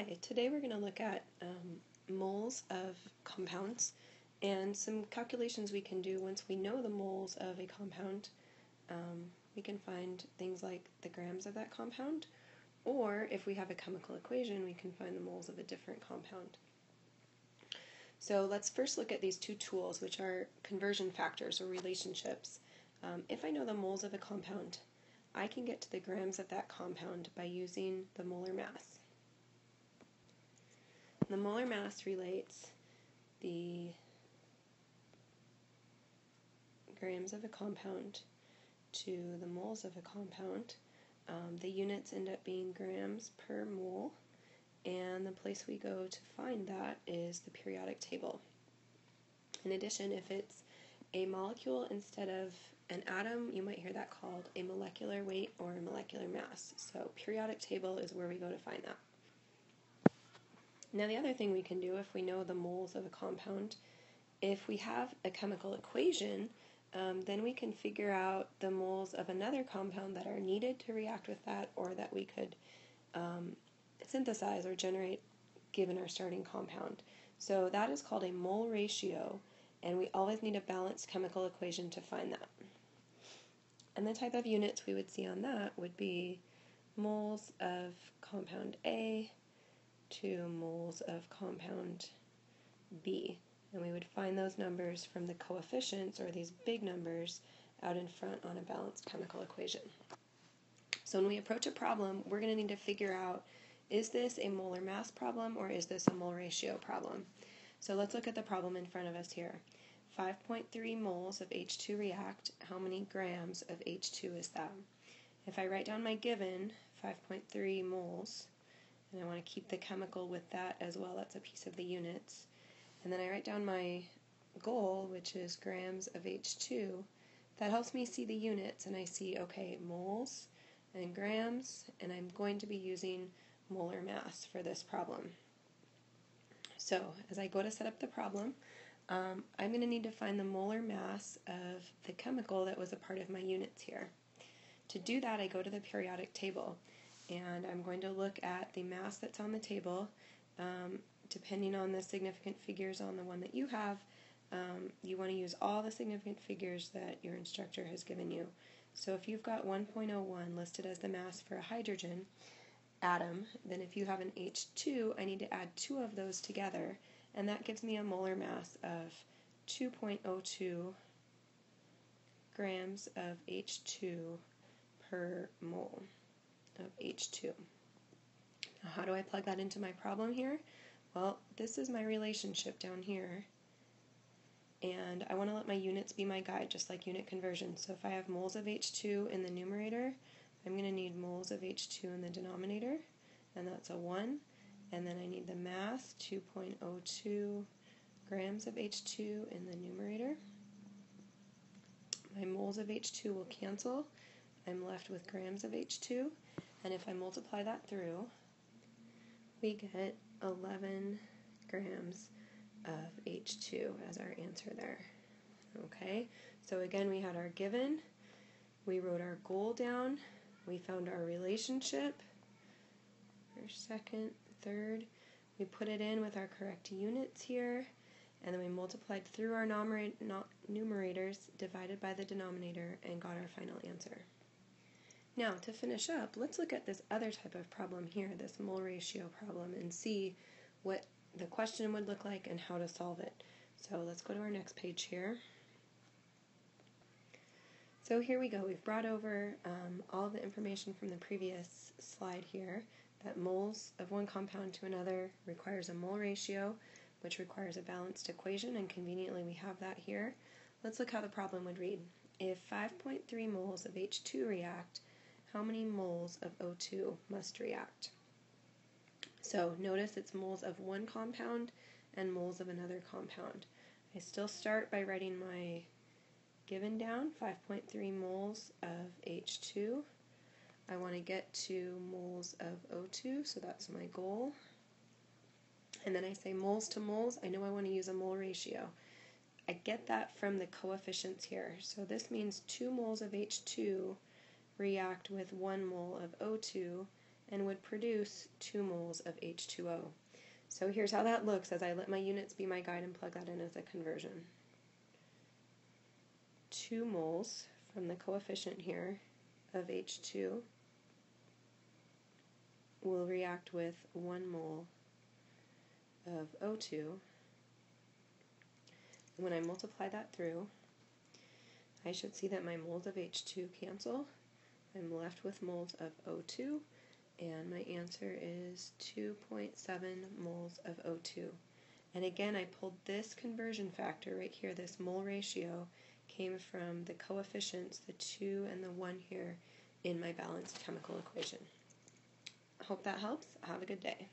Hi, today we're going to look at moles of compounds and some calculations we can do once we know the moles of a compound. We can find things like the grams of that compound, or if we have a chemical equation, we can find the moles of a different compound. So let's first look at these two tools, which are conversion factors or relationships. If I know the moles of a compound, I can get to the grams of that compound by using the molar mass. The molar mass relates the grams of a compound to the moles of a compound. The units end up being grams per mole, and the place we go to find that is the periodic table. In addition, if it's a molecule instead of an atom, you might hear that called a molecular weight or a molecular mass. So periodic table is where we go to find that. Now the other thing we can do if we know the moles of a compound, if we have a chemical equation, then we can figure out the moles of another compound that are needed to react with that, or that we could synthesize or generate given our starting compound. So that is called a mole ratio, and we always need a balanced chemical equation to find that. And the type of units we would see on that would be moles of compound A to moles of compound B. And we would find those numbers from the coefficients, or these big numbers, out in front on a balanced chemical equation. So when we approach a problem, we're going to need to figure out, is this a molar mass problem or is this a mole ratio problem? So let's look at the problem in front of us here. 5.3 moles of H2 react. How many grams of H2 is that? If I write down my given, 5.3 moles, and I want to keep the chemical with that as well, that's a piece of the units. And then I write down my goal, which is grams of H2. That helps me see the units, and I see, okay, moles and grams, and I'm going to be using molar mass for this problem. So as I go to set up the problem, I'm going to need to find the molar mass of the chemical that was a part of my units here. To do that, I go to the periodic table, and I'm going to look at the mass that's on the table. Depending on the significant figures on the one that you have, you want to use all the significant figures that your instructor has given you. So if you've got 1.01 listed as the mass for a hydrogen atom, then if you have an H2, I need to add 2 of those together, and that gives me a molar mass of 2.02 grams of H2 per mole of H2. Now, how do I plug that into my problem here? Well, this is my relationship down here, and I want to let my units be my guide, just like unit conversion. So if I have moles of H2 in the numerator, I'm going to need moles of H2 in the denominator, and that's a 1. And then I need the mass, 2.02 grams of H2 in the numerator. My moles of H2 will cancel. I'm left with grams of H2, and if I multiply that through, we get 11 grams of H2 as our answer there. Okay, so again, we had our given, we wrote our goal down, we found our relationship, first, second, third, we put it in with our correct units here, and then we multiplied through our numerators, divided by the denominator, and got our final answer. Now, to finish up, let's look at this other type of problem here, this mole ratio problem, and see what the question would look like and how to solve it. So let's go to our next page here. So here we go. We've brought over all of the information from the previous slide here, that moles of one compound to another requires a mole ratio, which requires a balanced equation, and conveniently we have that here. Let's look how the problem would read. If 5.3 moles of H2 react, how many moles of O2 must react? So notice it's moles of one compound and moles of another compound. I still start by writing my given down, 5.3 moles of H2. I want to get to moles of O2, so that's my goal. And then I say moles to moles. I know I want to use a mole ratio. I get that from the coefficients here. So this means 2 moles of H2 react with 1 mole of O2, and would produce 2 moles of H2O. So here's how that looks as I let my units be my guide and plug that in as a conversion. 2 moles from the coefficient here of H2 will react with 1 mole of O2. And when I multiply that through, I should see that my moles of H2 cancel. I'm left with moles of O2, and my answer is 2.7 moles of O2. And again, I pulled this conversion factor right here, this mole ratio, came from the coefficients, the 2 and the 1 here, in my balanced chemical equation. I hope that helps. Have a good day.